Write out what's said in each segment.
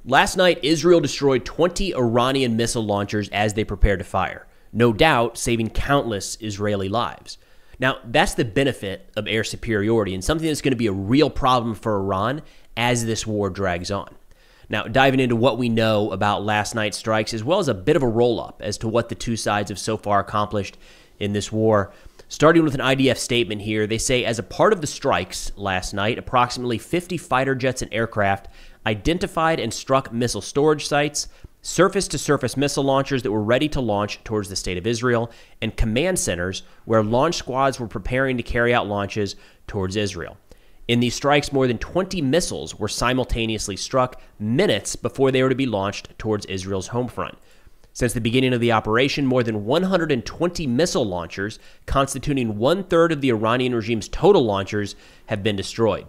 Last night, Israel destroyed 20 Iranian missile launchers as they prepared to fire, no doubt saving countless Israeli lives. Now, that's the benefit of air superiority and something that's going to be a real problem for Iran as this war drags on. Now, diving into what we know about last night's strikes, as well as a bit of a roll-up as to what the two sides have so far accomplished in this war. Starting with an IDF statement here, they say as a part of the strikes last night, approximately 50 fighter jets and aircraft identified and struck missile storage sites, surface-to-surface missile launchers that were ready to launch towards the state of Israel, and command centers where launch squads were preparing to carry out launches towards Israel. In these strikes, more than 20 missiles were simultaneously struck minutes before they were to be launched towards Israel's home front. Since the beginning of the operation, more than 120 missile launchers, constituting one-third of the Iranian regime's total launchers, have been destroyed.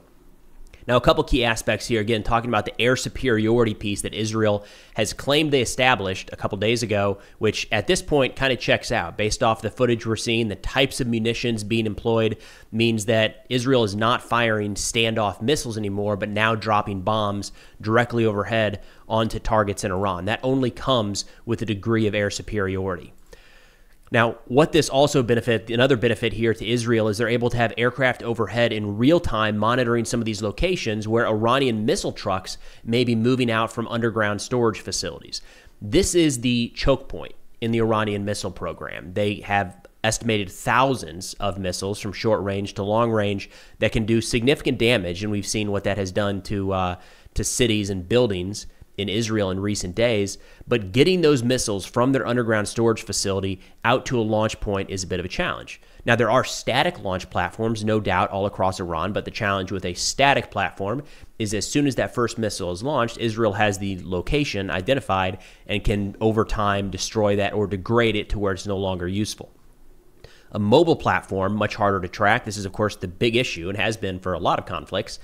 Now, a couple key aspects here, again, talking about the air superiority piece that Israel has claimed they established a couple days ago, which at this point kind of checks out. Based off the footage we're seeing, the types of munitions being employed means that Israel is not firing standoff missiles anymore, but now dropping bombs directly overhead onto targets in Iran. That only comes with a degree of air superiority. Now, what this also another benefit here to Israel is they're able to have aircraft overhead in real time monitoring some of these locations where Iranian missile trucks may be moving out from underground storage facilities. This is the choke point in the Iranian missile program. They have estimated thousands of missiles from short range to long range that can do significant damage, and we've seen what that has done to cities and buildings in Israel in recent days, but getting those missiles from their underground storage facility out to a launch point is a bit of a challenge. Now, there are static launch platforms, no doubt, all across Iran, but the challenge with a static platform is as soon as that first missile is launched, Israel has the location identified and can, over time, destroy that or degrade it to where it's no longer useful. A mobile platform, much harder to track. This is, of course, the big issue and has been for a lot of conflicts.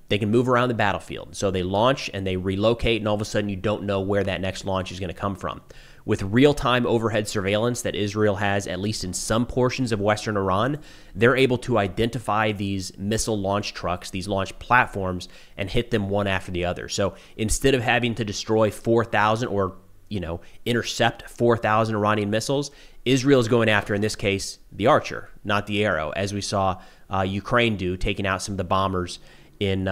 They can move around the battlefield. So they launch and they relocate, and all of a sudden you don't know where that next launch is going to come from. With real-time overhead surveillance that Israel has, at least in some portions of western Iran, they're able to identify these missile launch trucks, these launch platforms, and hit them one after the other. So instead of having to destroy 4,000 or intercept 4,000 Iranian missiles, Israel is going after, in this case, the Archer, not the Arrow, as we saw Ukraine do, taking out some of the bombers in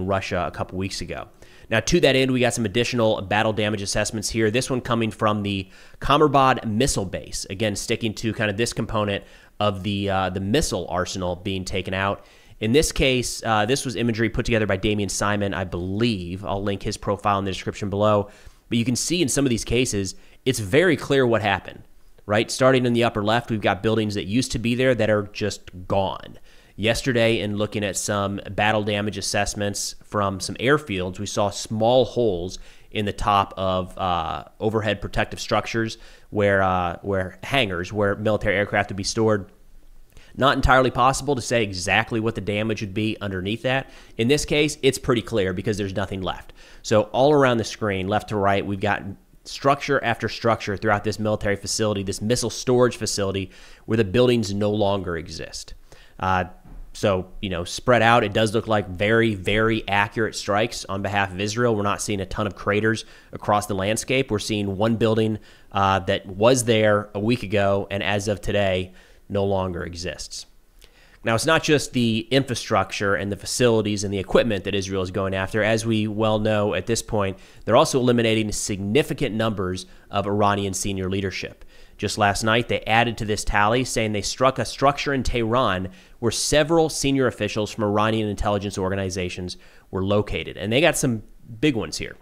Russia a couple weeks ago. Now, to that end, we got some additional battle damage assessments here. This one coming from the Kamerbad missile base. Again, sticking to kind of this component of the missile arsenal being taken out. In this case, this was imagery put together by Damian Simon, I believe. I'll link his profile in the description below. But you can see in some of these cases, it's very clear what happened, right? Starting in the upper left, we've got buildings that used to be there that are just gone. Yesterday, in looking at some battle damage assessments from some airfields, we saw small holes in the top of overhead protective structures where hangars, where military aircraft would be stored. Not entirely possible to say exactly what the damage would be underneath that. In this case, it's pretty clear because there's nothing left. So all around the screen, left to right, we've got structure after structure throughout this military facility, this missile storage facility, where the buildings no longer exist. So, spread out, it does look like very, very accurate strikes on behalf of Israel. We're not seeing a ton of craters across the landscape. We're seeing one building that was there a week ago and as of today no longer exists. Now, it's not just the infrastructure and the facilities and the equipment that Israel is going after. As we well know at this point, they're also eliminating significant numbers of Iranian senior leadership. Just last night, they added to this tally, saying they struck a structure in Tehran where several senior officials from Iranian intelligence organizations were located. And they got some big ones here.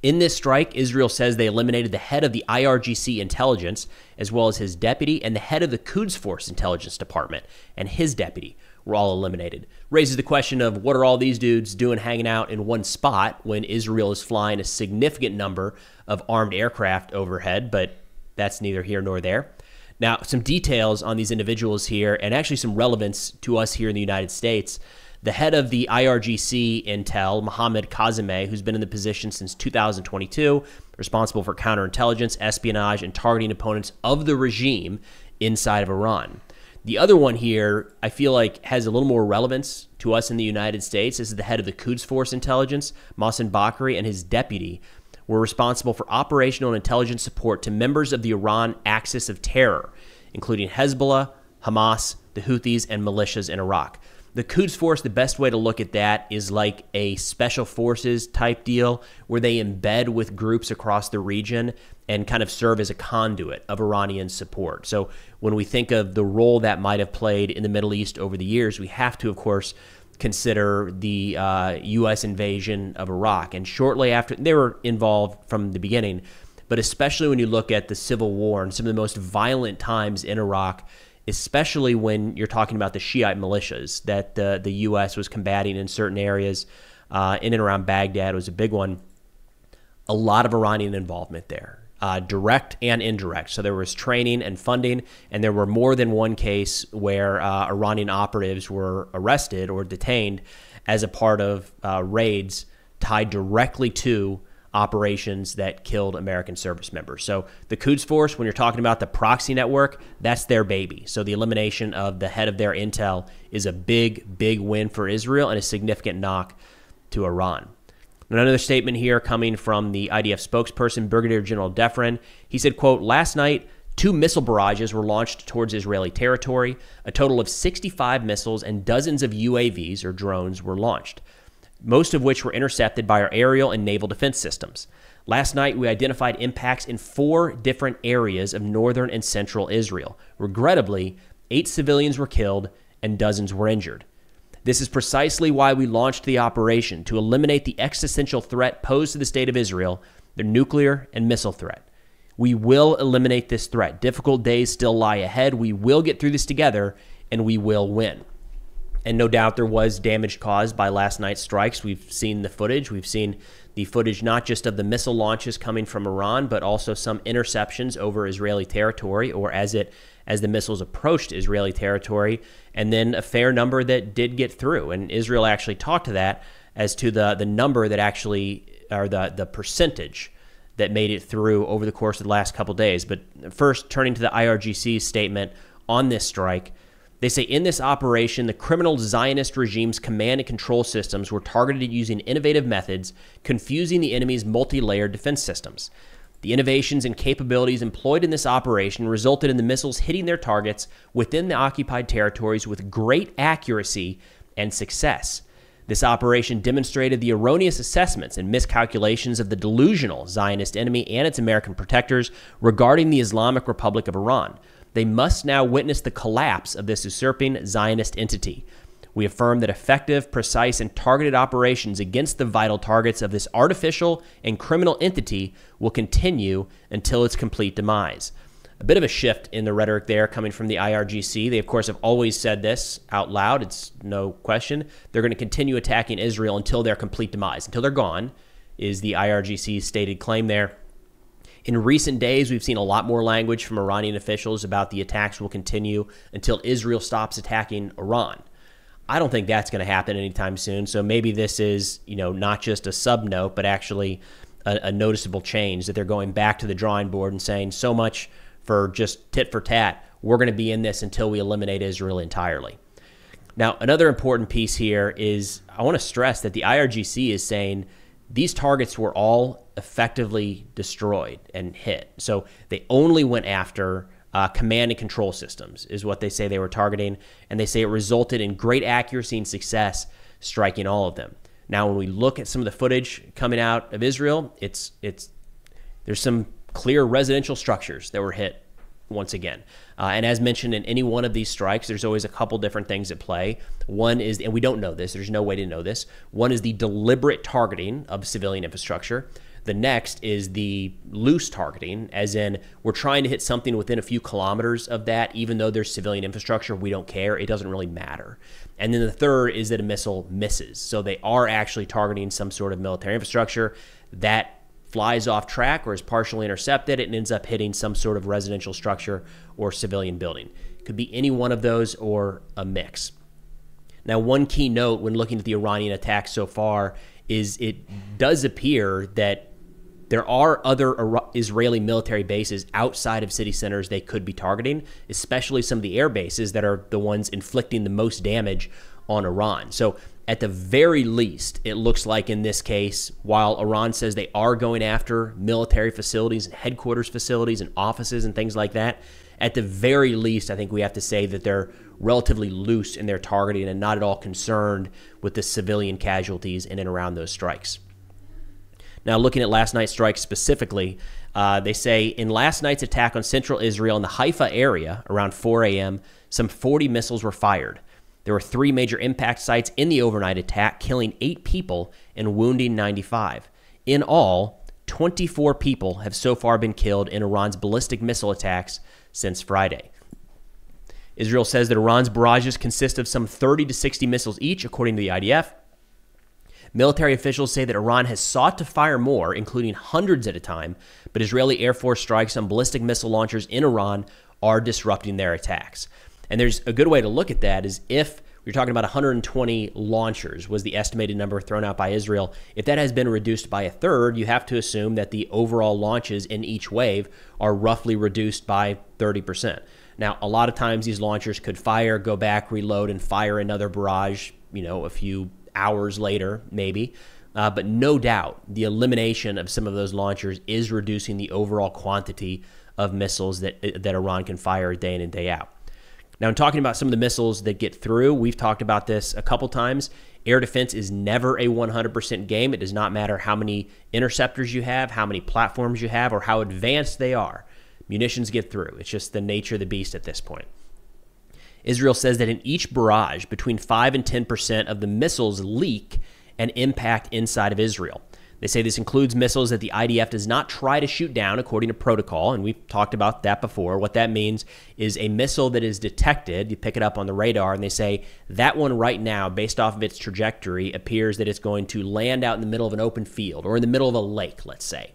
In this strike, Israel says they eliminated the head of the IRGC intelligence, as well as his deputy, and the head of the Quds Force intelligence department and his deputy were all eliminated. Raises the question of what are all these dudes doing hanging out in one spot when Israel is flying a significant number of armed aircraft overhead, but that's neither here nor there. Now, some details on these individuals here, and actually some relevance to us here in the United States. The head of the IRGC Intel, Mohammad Kazemeh, who's been in the position since 2022, responsible for counterintelligence, espionage, and targeting opponents of the regime inside of Iran. The other one here, I feel like, has a little more relevance to us in the United States. This is the head of the Quds Force Intelligence, Mohsen Bakri, and his deputy were responsible for operational and intelligence support to members of the Iran axis of terror, including Hezbollah, Hamas, the Houthis, and militias in Iraq. The Quds Force, the best way to look at that is like a special forces type deal where they embed with groups across the region and kind of serve as a conduit of Iranian support. So when we think of the role that might have played in the Middle East over the years, we have to, of course, consider the U.S. invasion of Iraq. And shortly after, they were involved from the beginning, but especially when you look at the civil war and some of the most violent times in Iraq, especially when you're talking about the Shiite militias that the U.S. was combating in certain areas in and around Baghdad was a big one. A lot of Iranian involvement there, direct and indirect. So there was training and funding, and there were more than one case where Iranian operatives were arrested or detained as a part of raids tied directly to operations that killed American service members. So the Quds Force, when you're talking about the proxy network, that's their baby. So the elimination of the head of their intel is a big, big win for Israel and a significant knock to Iran. Another statement here coming from the IDF spokesperson, Brigadier General Defrin. He said, quote, "Last night, 2 missile barrages were launched towards Israeli territory. A total of 65 missiles and dozens of UAVs or drones were launched, most of which were intercepted by our aerial and naval defense systems. Last night, we identified impacts in 4 different areas of northern and central Israel. Regrettably, 8 civilians were killed and dozens were injured. This is precisely why we launched the operation, to eliminate the existential threat posed to the state of Israel, the nuclear and missile threat. We will eliminate this threat. Difficult days still lie ahead. We will get through this together, and we will win." And no doubt there was damage caused by last night's strikes. We've seen the footage. We've seen the footage not just of the missile launches coming from Iran, but also some interceptions over Israeli territory, or as the missiles approached Israeli territory, and then a fair number that did get through. And Israel actually talked to that as to the number that actually, or the percentage that made it through over the course of the last couple days. But first, turning to the IRGC statement on this strike, they say, "In this operation, the criminal Zionist regime's command and control systems were targeted using innovative methods, confusing the enemy's multi-layered defense systems. The innovations and capabilities employed in this operation resulted in the missiles hitting their targets within the occupied territories with great accuracy and success. This operation demonstrated the erroneous assessments and miscalculations of the delusional Zionist enemy and its American protectors regarding the Islamic Republic of Iran. They must now witness the collapse of this usurping Zionist entity. We affirm that effective, precise, and targeted operations against the vital targets of this artificial and criminal entity will continue until its complete demise." A bit of a shift in the rhetoric there coming from the IRGC. They, of course, have always said this out loud. It's no question. They're going to continue attacking Israel until their complete demise, until they're gone, is the IRGC's stated claim there. In recent days, we've seen a lot more language from Iranian officials about the attacks will continue until Israel stops attacking Iran. I don't think that's going to happen anytime soon. So maybe this is, not just a sub note, but actually a noticeable change, that they're going back to the drawing board and saying, so much for just tit for tat. We're going to be in this until we eliminate Israel entirely. Now, another important piece here is I want to stress that the IRGC is saying these targets were all effectively destroyed and hit. So they only went after command and control systems is what they say they were targeting, and they say it resulted in great accuracy and success, striking all of them. Now, when we look at some of the footage coming out of Israel, there's some clear residential structures that were hit once again. And as mentioned, in any one of these strikes, there's always a couple different things at play. One is, and we don't know this, there's no way to know this, one is the deliberate targeting of civilian infrastructure. The next is the loose targeting, as in we're trying to hit something within a few kilometers of that, even though there's civilian infrastructure, we don't care, it doesn't really matter. And then the third is that a missile misses. So they are actually targeting some sort of military infrastructure that flies off track or is partially intercepted and ends up hitting some sort of residential structure or civilian building. Could be any one of those or a mix. Now, one key note when looking at the Iranian attacks so far is it does appear that There are other Israeli military bases outside of city centers they could be targeting, especially some of the air bases that are the ones inflicting the most damage on Iran. So at the very least, it looks like in this case, while Iran says they are going after military facilities and headquarters facilities and offices and things like that, at the very least, I think we have to say that they're relatively loose in their targeting and not at all concerned with the civilian casualties in and around those strikes. Now, looking at last night's strike specifically, they say in last night's attack on central Israel in the Haifa area around 4 a.m., some 40 missiles were fired. There were 3 major impact sites in the overnight attack, killing 8 people and wounding 95. In all, 24 people have so far been killed in Iran's ballistic missile attacks since Friday. Israel says that Iran's barrages consist of some 30 to 60 missiles each, according to the IDF. Military officials say that Iran has sought to fire more, including hundreds at a time, but Israeli Air Force strikes on ballistic missile launchers in Iran are disrupting their attacks. And there's a good way to look at that is if we're talking about 120 launchers was the estimated number thrown out by Israel. If that has been reduced by a third, you have to assume that the overall launches in each wave are roughly reduced by 30%. Now, a lot of times these launchers could fire, go back, reload, and fire another barrage, a few hours later, maybe. But no doubt, the elimination of some of those launchers is reducing the overall quantity of missiles that Iran can fire day in and day out. Now, in talking about some of the missiles that get through, we've talked about this a couple times. Air defense is never a 100% game. It does not matter how many interceptors you have, how many platforms you have, or how advanced they are. Munitions get through. It's just the nature of the beast at this point. Israel says that in each barrage, between 5 and 10% of the missiles leak and impact inside of Israel. They say this includes missiles that the IDF does not try to shoot down according to protocol, and we've talked about that before. What that means is a missile that is detected, you pick it up on the radar, and they say that one right now, based off of its trajectory, appears that it's going to land out in the middle of an open field or in the middle of a lake, let's say.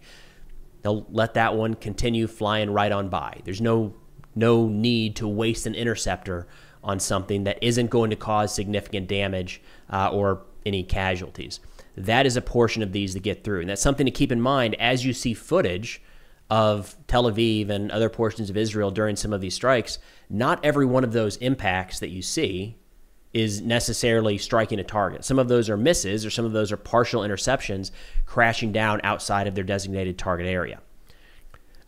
They'll let that one continue flying right on by. There's no need to waste an interceptor on something that isn't going to cause significant damage or any casualties. That is a portion of these that get through. And that's something to keep in mind as you see footage of Tel Aviv and other portions of Israel during some of these strikes. Not every one of those impacts that you see is necessarily striking a target. Some of those are misses or some of those are partial interceptions crashing down outside of their designated target area.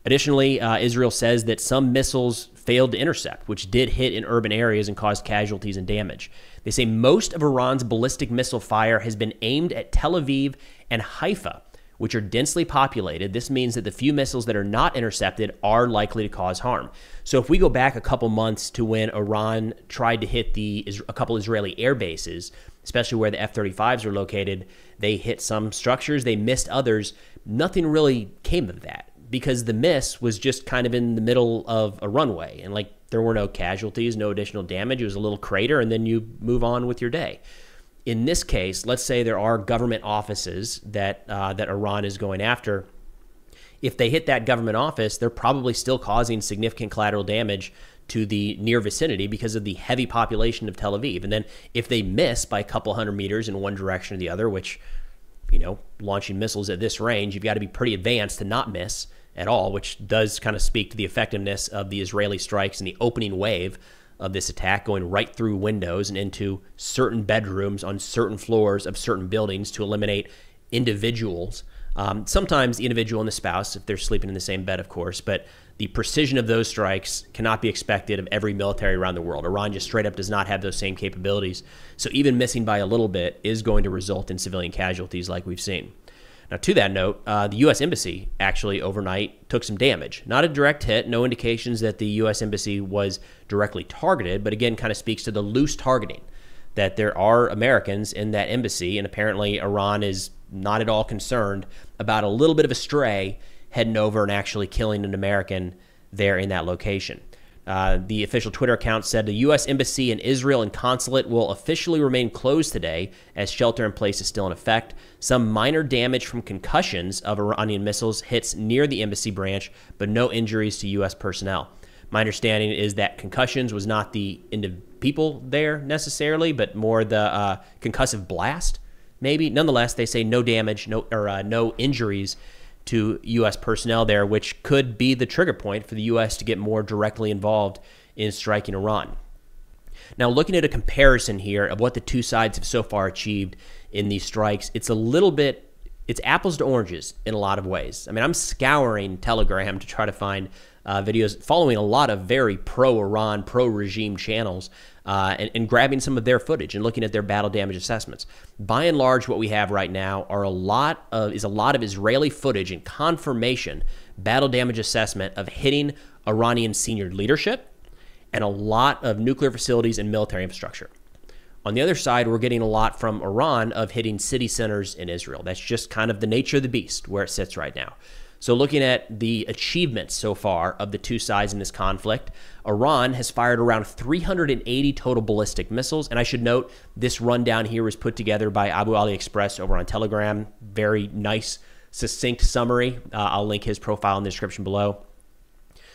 Additionally, Israel says that some missiles failed to intercept, which did hit in urban areas and caused casualties and damage. They say most of Iran's ballistic missile fire has been aimed at Tel Aviv and Haifa, which are densely populated. This means that the few missiles that are not intercepted are likely to cause harm. So if we go back a couple months to when Iran tried to hit a couple Israeli air bases, especially where the F-35s are located, they hit some structures, they missed others. Nothing really came of that, because the miss was just kind of in the middle of a runway and there were no casualties, no additional damage. It was a little crater and then you move on with your day. In this case, let's say there are government offices that Iran is going after. If they hit that government office, they're probably still causing significant collateral damage to the near vicinity because of the heavy population of Tel Aviv. And then if they miss by a couple hundred meters in one direction or the other, which, launching missiles at this range, you've got to be pretty advanced to not miss at all, which does kind of speak to the effectiveness of the Israeli strikes in the opening wave of this attack, going right through windows and into certain bedrooms on certain floors of certain buildings to eliminate individuals. Sometimes the individual and the spouse, if they're sleeping in the same bed, of course, but the precision of those strikes cannot be expected of every military around the world. Iran just straight up does not have those same capabilities. So even missing by a little bit is going to result in civilian casualties like we've seen. Now, to that note, the U.S. Embassy actually overnight took some damage. Not a direct hit, no indications that the U.S. Embassy was directly targeted, but again, kind of speaks to the loose targeting, that there are Americans in that embassy, and apparently Iran is not at all concerned about a little bit of a stray heading over and actually killing an American there in that location. The official Twitter account said the U.S. Embassy in Israel and consulate will officially remain closed today as shelter in place is still in effect. Some minor damage from concussions of Iranian missiles hits near the embassy branch, but no injuries to U.S. personnel. My understanding is that concussions was not the people there necessarily, but more the concussive blast, maybe. Nonetheless, they say no damage, no injuries to U.S. personnel there, which could be the trigger point for the U.S. to get more directly involved in striking Iran. Now, looking at a comparison here of what the two sides have so far achieved in these strikes, it's apples to oranges in a lot of ways. I mean, I'm scouring Telegram to try to find videos, following a lot of very pro-Iran, pro-regime channels, and grabbing some of their footage and looking at their battle damage assessments. By and large, what we have right now is a lot of Israeli footage and confirmation battle damage assessment of hitting Iranian senior leadership and a lot of nuclear facilities and military infrastructure. On the other side, we're getting a lot from Iran of hitting city centers in Israel. That's just kind of the nature of the beast where it sits right now. So looking at the achievements so far of the two sides in this conflict, Iran has fired around 380 total ballistic missiles. And I should note, this rundown here was put together by Abu Ali Express over on Telegram. Very nice, succinct summary. I'll link his profile in the description below.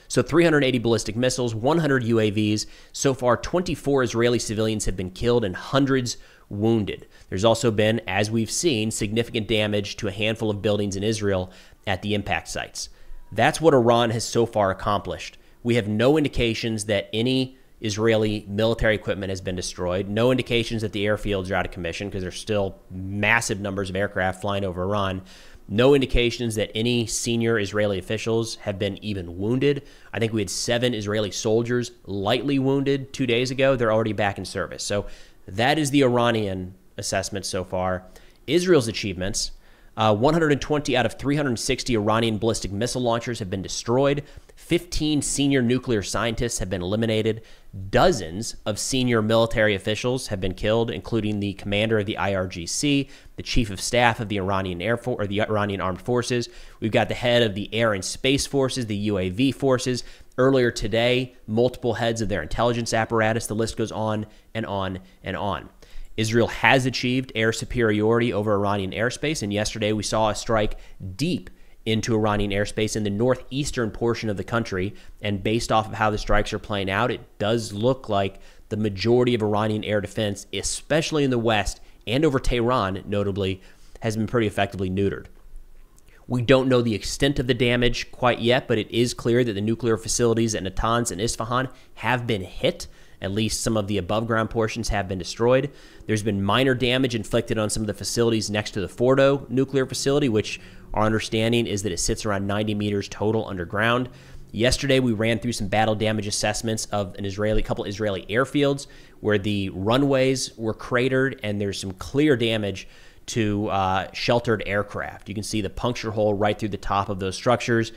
So 380 ballistic missiles, 100 UAVs. So far, 24 Israeli civilians have been killed and hundreds wounded. There's also been, as we've seen, significant damage to a handful of buildings in Israel at the impact sites. That's what Iran has so far accomplished. We have no indications that any Israeli military equipment has been destroyed, no indications that the airfields are out of commission because there's still massive numbers of aircraft flying over Iran. No indications that any senior Israeli officials have been even wounded. I think we had 7 Israeli soldiers lightly wounded 2 days ago. They're already back in service. So that is the Iranian assessment so far. Israel's achievements, 120 out of 360 Iranian ballistic missile launchers have been destroyed. 15 senior nuclear scientists have been eliminated. Dozens of senior military officials have been killed, including the commander of the IRGC, the chief of staff of the Iranian the Iranian Armed Forces. We've got the head of the Air and Space Forces, the UAV forces. Earlier today, multiple heads of their intelligence apparatus. The list goes on and on and on. Israel has achieved air superiority over Iranian airspace, and yesterday we saw a strike deep into Iranian airspace in the northeastern portion of the country. And based off of how the strikes are playing out, it does look like the majority of Iranian air defense, especially in the west and over Tehran, notably, has been pretty effectively neutered. We don't know the extent of the damage quite yet, but it is clear that the nuclear facilities at Natanz and Isfahan have been hit. At least some of the above-ground portions have been destroyed. There's been minor damage inflicted on some of the facilities next to the Fordo nuclear facility, which our understanding is that it sits around 90 meters total underground. Yesterday, we ran through some battle damage assessments of a couple Israeli airfields where the runways were cratered, and there's some clear damage to sheltered aircraft. You can see the puncture hole right through the top of those structures.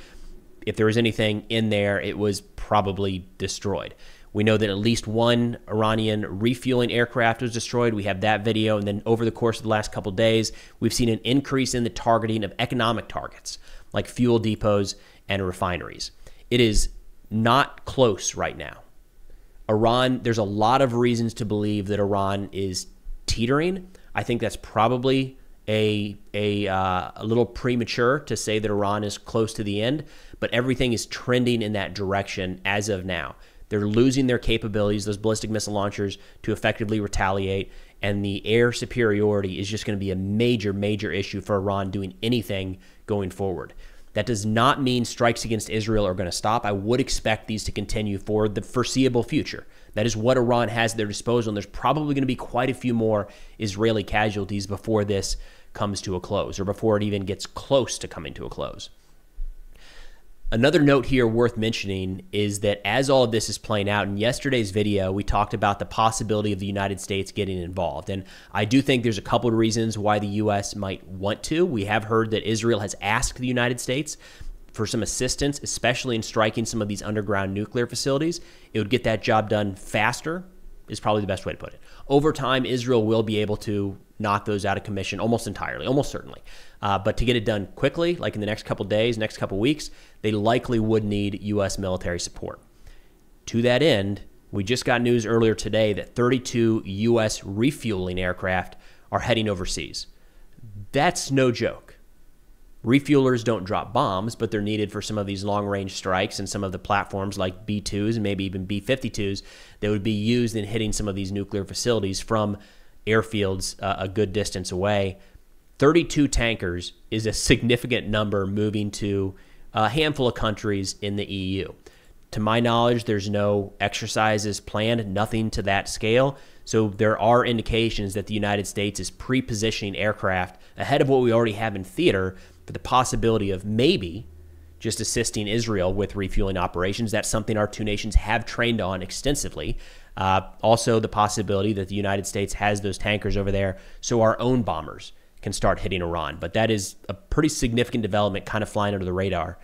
If there was anything in there, it was probably destroyed. We know that at least one Iranian refueling aircraft was destroyed. We have that video. And then over the course of the last couple of days, we've seen an increase in the targeting of economic targets like fuel depots and refineries. It is not close right now. Iran, there's a lot of reasons to believe that Iran is teetering. I think that's probably a little premature to say that Iran is close to the end, but everything is trending in that direction as of now. They're losing their capabilities, those ballistic missile launchers, to effectively retaliate, and the air superiority is just going to be a major, major issue for Iran doing anything going forward. That does not mean strikes against Israel are going to stop. I would expect these to continue for the foreseeable future. That is what Iran has at their disposal, and there's probably going to be quite a few more Israeli casualties before this comes to a close, or before it even gets close to coming to a close. Another note here worth mentioning is that as all of this is playing out, in yesterday's video, we talked about the possibility of the United States getting involved. And I do think there's a couple of reasons why the U.S. might want to. We have heard that Israel has asked the United States for some assistance, especially in striking some of these underground nuclear facilities. It would get that job done faster, is probably the best way to put it. Over time, Israel will be able to knock those out of commission almost entirely, almost certainly. But to get it done quickly, like in the next couple days, next couple weeks, they likely would need U.S. military support. To that end, we just got news earlier today that 32 U.S. refueling aircraft are heading overseas. That's no joke. Refuelers don't drop bombs, but they're needed for some of these long-range strikes and some of the platforms like B-2s and maybe even B-52s that would be used in hitting some of these nuclear facilities from airfields a good distance away. 32 tankers is a significant number moving to a handful of countries in the EU. To my knowledge, there's no exercises planned, nothing to that scale. So there are indications that the United States is pre-positioning aircraft ahead of what we already have in theater for the possibility of maybe just assisting Israel with refueling operations. That's something our two nations have trained on extensively. Also, the possibility that the United States has those tankers over there so our own bombers can start hitting Iran. But that is a pretty significant development kind of flying under the radar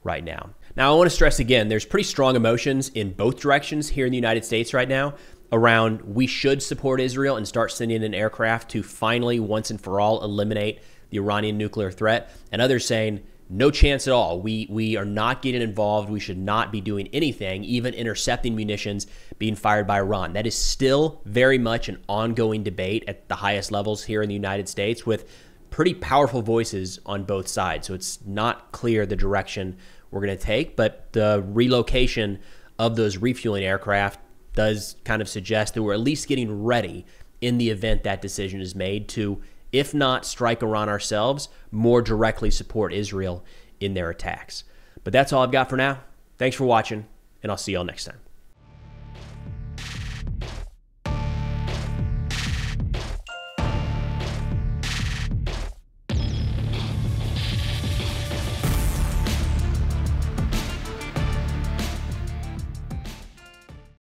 right now. Now, I want to stress again, there's pretty strong emotions in both directions here in the United States right now around we should support Israel and start sending in aircraft to finally, once and for all, eliminate the Iranian nuclear threat. And others saying, no chance at all. We are not getting involved. We should not be doing anything, even intercepting munitions being fired by Iran. That is still very much an ongoing debate at the highest levels here in the United States with pretty powerful voices on both sides. So it's not clear the direction we're going to take, but the relocation of those refueling aircraft does kind of suggest that we're at least getting ready in the event that decision is made to, if not strike Iran ourselves, more directly support Israel in their attacks. But that's all I've got for now. Thanks for watching, and I'll see y'all next time.